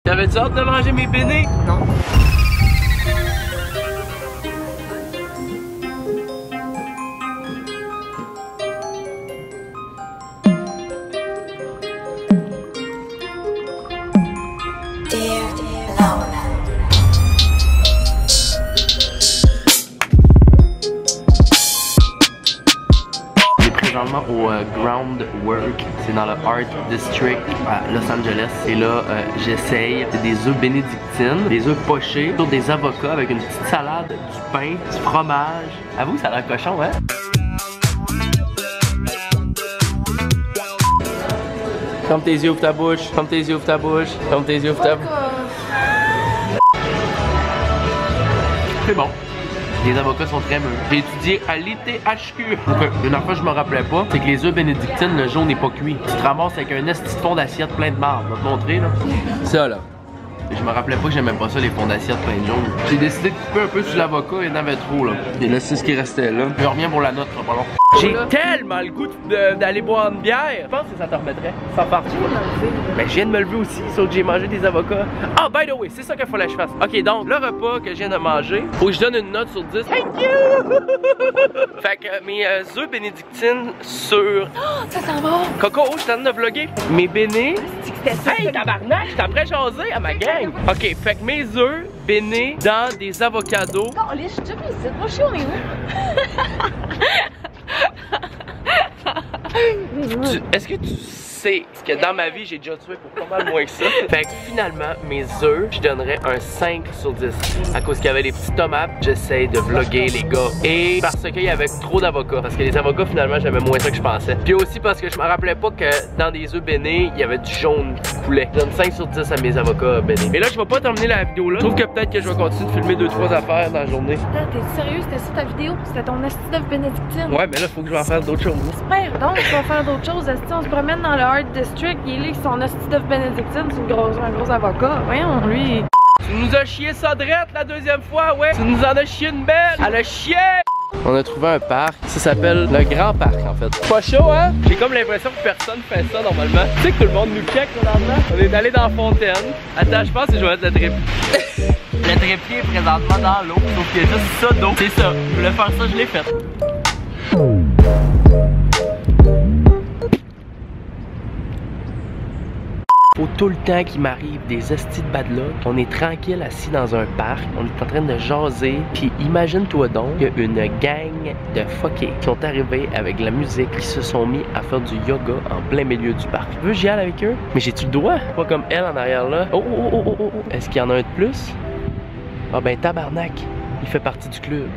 T'avais-tu hâte de manger mes bénis? Non. Présentement au Groundwork, c'est dans le Art District à Los Angeles. Et là, j'essaye des œufs bénédictines, des œufs pochés sur des avocats avec une petite salade, du pain, du fromage. Avoue, ça a l'air cochon, hein? Ferme tes yeux, ouvre ta bouche. Ferme tes yeux, ouvre ta bouche. Ferme tes yeux, ouvre ta bouche. C'est bon. Les avocats sont très mûrs. J'ai étudié à l'ITHQ. Une affaire que je me rappelais pas, c'est que les œufs bénédictines, le jaune n'est pas cuit. Tu te ramasses avec un esti de fond d'assiette plein de marde. Je vais te montrer, là. Ça, là. Je me rappelais pas que j'aimais pas ça, les fonds d'assiette plein de jaune. J'ai décidé de couper un peu sur l'avocat, il y en avait trop, là. Et là, c'est ce qui restait là. Je reviens pour la note, là, pas long. J'ai tellement le goût d'aller boire une bière. Je pense que ça te remettrait. Sans partir. Mais je viens de me lever aussi, sauf que j'ai mangé des avocats. Ah, by the way, c'est ça qu'il fallait que je fasse. Ok, donc, le repas que je viens de manger, faut que je donne une note sur 10. Thank you! Fait que mes œufs bénédictines sur... Oh, ça sent bon! Coco, je suis en train de vlogger. Mes bénis. Hey, tabarnak, je t'apprends à jaser à ma gang. Ok, fait que mes œufs bénis dans des avocados. Non, je suis déjà plus ici. Moi, je suis, on est où? Est-ce que tu sais que dans ma vie, j'ai déjà tué pour pas mal moins que ça? Fait que finalement, mes œufs, je donnerais un 5 sur 10. À cause qu'il y avait les petits tomates, j'essaie de vlogger les gars. Et parce qu'il y avait trop d'avocats. Parce que les avocats, finalement, j'aimais moins ça que je pensais. Puis aussi parce que je me rappelais pas que dans des œufs bénis, il y avait du jaune qui coulait. Je donne 5 sur 10 à mes avocats bénis. Mais là, je vais pas terminer la vidéo là. Je trouve que peut-être que je vais continuer de filmer 2-3 affaires dans la journée. T'es sérieux? C'était ça ta vidéo? C'était ton esti d'œuf bénédictine? Ouais, mais là, faut que je vais en faire d'autres choses. Super, donc tu vas faire d'autres choses. Esti, on se promène dans le Art District, il est là avec son esti d'œuf bénédictine, c'est un gros avocat. Voyons, lui. Tu nous as chié ça drette la deuxième fois, ouais. Tu nous en as chié une belle. Elle a chié. On a trouvé un parc, ça s'appelle le Grand Parc en fait. Pas chaud, hein? J'ai comme l'impression que personne fait ça normalement. Tu sais que tout le monde nous check normalement. On est allé dans la fontaine. Attends, je pense que je vais mettre le trépied. Le trépied est présentement dans l'eau, sauf qu'il y a juste ça d'eau. C'est ça, je voulais faire ça, je l'ai fait. Faut tout le temps qu'il m'arrive des hosties de bad luck. On est tranquille assis dans un parc, on est en train de jaser, puis imagine-toi donc qu'il y a une gang de fuckés qui sont arrivés avec de la musique, qui se sont mis à faire du yoga en plein milieu du parc. Tu veux que j'y aille avec eux? Mais j'ai-tu le droit? Pas comme elle en arrière là. Oh oh oh oh oh oh. Est-ce qu'il y en a un de plus? Ah ben tabarnak, il fait partie du club.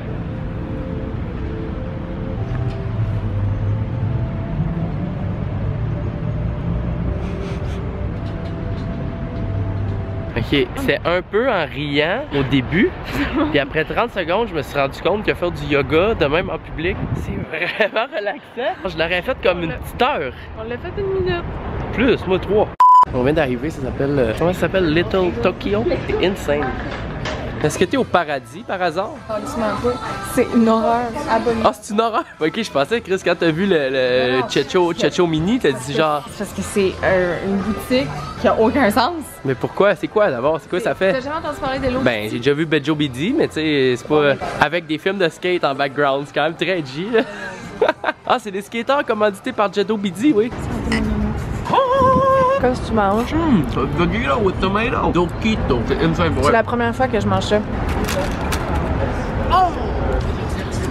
Ok, c'est un peu en riant au début, puis après 30 secondes, je me suis rendu compte que faire du yoga, de même en public, c'est vraiment relaxant. Je l'aurais fait comme une petite heure. On l'a fait une minute. Plus, moi 3. On vient d'arriver, ça s'appelle... comment ça s'appelle? Little Tokyo? C'est insane. Est-ce que t'es au paradis par hasard? C'est une horreur. Abonné. Ah, c'est une horreur? Ok, je pensais, Chris, quand t'as vu le Checho Mini, t'as dit genre... C'est parce que c'est une boutique qui a aucun sens. Mais pourquoi? C'est quoi d'abord? C'est quoi ça fait? T'as jamais entendu parler de l'eau? Ben, j'ai déjà vu Bejo BD, mais tu sais, c'est pas... avec des films de skate en background, c'est quand même très G, là. Ah, c'est des skateurs commandités par Bejo BD, oui. Qu'est-ce que tu manges? Tequila with tomato. Doquito. C'est insane, C'est la première fois que je mange ça. Oh!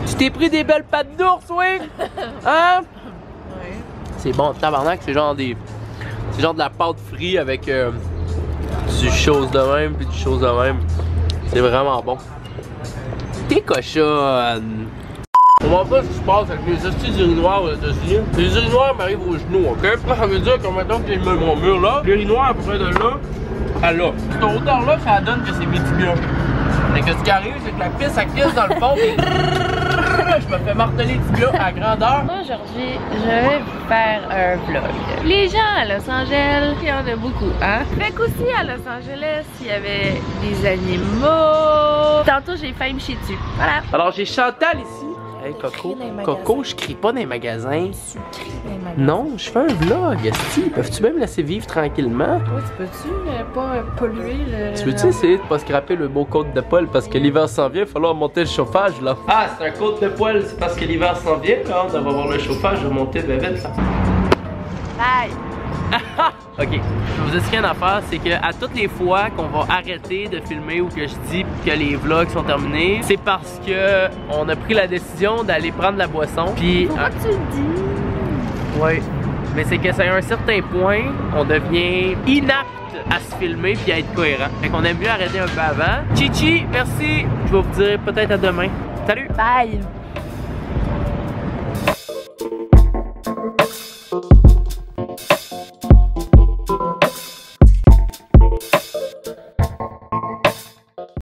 Tu t'es pris des belles pattes d'ours, oui? Hein? Oui. C'est bon, tabarnak, c'est genre des... c'est genre de la pâte frite avec du chose de même puis du chose de même. C'est vraiment bon. T'es cochonne! On voit pas ce qui se passe avec les hosties d'urinoirs aux États-Unis. Les urinoirs m'arrivent aux genoux, ok? Ça veut dire que maintenant que mon mur là, l'urinoir à peu près de là à là. Cette hauteur-là, ça donne que c'est mes tibias. Mais que ce qui arrive, c'est que la pisse, ça glisse dans le fond et je me fais marteler les tibias à grandeur. Aujourd'hui, je vais vous faire un vlog. Les gens à Los Angeles, il y en a beaucoup, hein? Fait qu'aussi à Los Angeles, il y avait des animaux. Tantôt, j'ai failli me chier dessus. Voilà. Alors, j'ai Chantal ici. Hey Coco, crier dans les Coco, magasins. je crie pas dans les magasins. Tu cries dans les magasins. Non, je fais un vlog, esti. Peuvent-tu même me laisser vivre tranquillement? Toi, tu peux-tu pas polluer le... Tu veux-tu essayer de pas scraper le beau côte de poil parce que l'hiver s'en vient, il va falloir monter le chauffage là. Ah, c'est un côte de poil, c'est parce que l'hiver s'en vient, là, on va voir le chauffage, je vais monter bien vite là. Bye! Ok, je vais vous expliquer une affaire, c'est que à toutes les fois qu'on va arrêter de filmer ou que je dis que les vlogs sont terminés, c'est parce que on a pris la décision d'aller prendre la boisson. Puis Pourquoi tu le dis? ouais, mais c'est que c'est à un certain point, on devient inapte à se filmer puis à être cohérent. Fait qu'on aime mieux arrêter un peu avant. Chichi, merci. Je vais vous dire peut-être à demain. Salut. Bye!